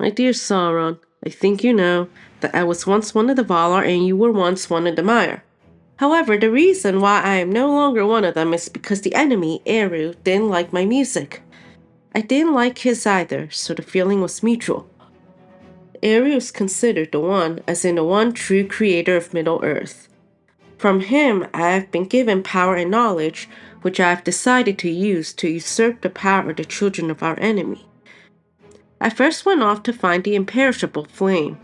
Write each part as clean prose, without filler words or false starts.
My dear Sauron, I think you know that I was once one of the Valar and you were once one of the Maiar. However, the reason why I am no longer one of them is because the enemy, Eru, didn't like my music. I didn't like his either, so the feeling was mutual. Eru is considered the one, as in the one true creator of Middle-earth. From him, I have been given power and knowledge, which I have decided to use to usurp the power of the children of our enemy. I first went off to find the Imperishable Flame.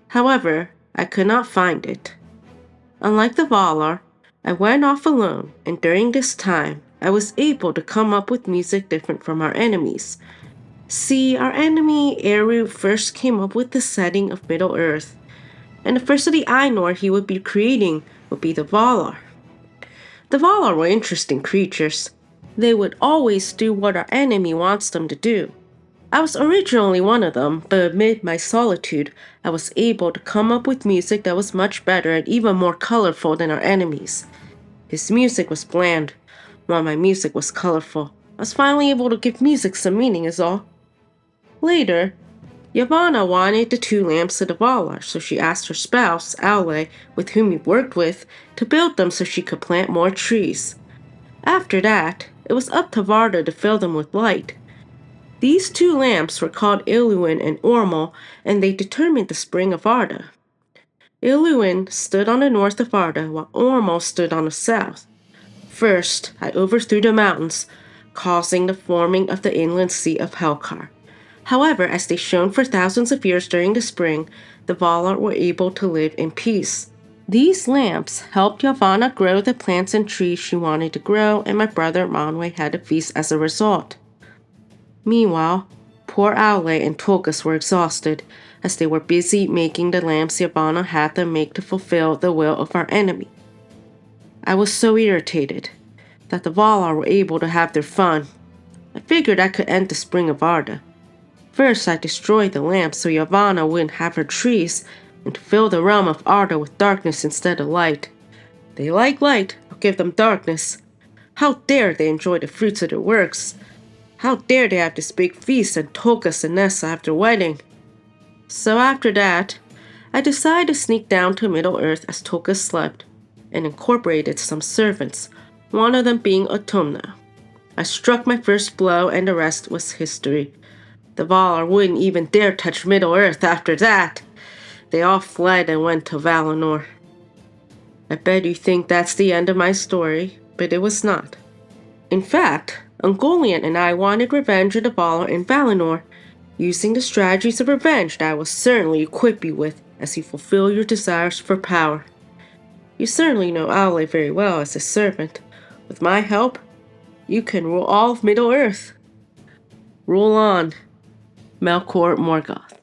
However, I could not find it. Unlike the Valar, I went off alone, and during this time, I was able to come up with music different from our enemies. See, our enemy, Eru, first came up with the setting of Middle-earth, and the first of the Ainur he would be creating would be the Valar. The Valar were interesting creatures. They would always do what our enemy wants them to do. I was originally one of them, but amid my solitude, I was able to come up with music that was much better and even more colorful than our enemies. His music was bland, while my music was colorful. I was finally able to give music some meaning is all. Later, Yavanna wanted the 2 lamps of the Valar, so she asked her spouse, Aule, with whom he worked with, to build them so she could plant more trees. After that, it was up to Arda to fill them with light. These 2 lamps were called Iluin and Ormol, and they determined the spring of Arda. Iluin stood on the north of Arda, while Ormol stood on the south. First, I overthrew the mountains, causing the forming of the inland sea of Helkar. However, as they shone for thousands of years during the spring, the Valar were able to live in peace. These lamps helped Yavanna grow the plants and trees she wanted to grow, and my brother Manwe had a feast as a result. Meanwhile, poor Aule and Tulkas were exhausted, as they were busy making the lamps Yavanna had them make to fulfill the will of our enemy. I was so irritated that the Valar were able to have their fun. I figured I could end the spring of Arda. First, I destroyed the lamps so Yavanna wouldn't have her trees, and to fill the realm of Arda with darkness instead of light. They like light, I'll give them darkness. How dare they enjoy the fruits of their works? How dare they have this big feast and Tulkas and Nessa have their wedding? So after that, I decided to sneak down to Middle-earth as Tulkas slept, and incorporated some servants, one of them being Autumna. I struck my first blow and the rest was history. The Valar wouldn't even dare touch Middle-earth after that. They all fled and went to Valinor. I bet you think that's the end of my story, but it was not. In fact, Ungoliant and I wanted revenge of the Valar in Valinor, using the strategies of revenge that I will certainly equip you with as you fulfill your desires for power. You certainly know Aule very well as a servant. With my help, you can rule all of Middle-earth. Rule on, Melkor Morgoth.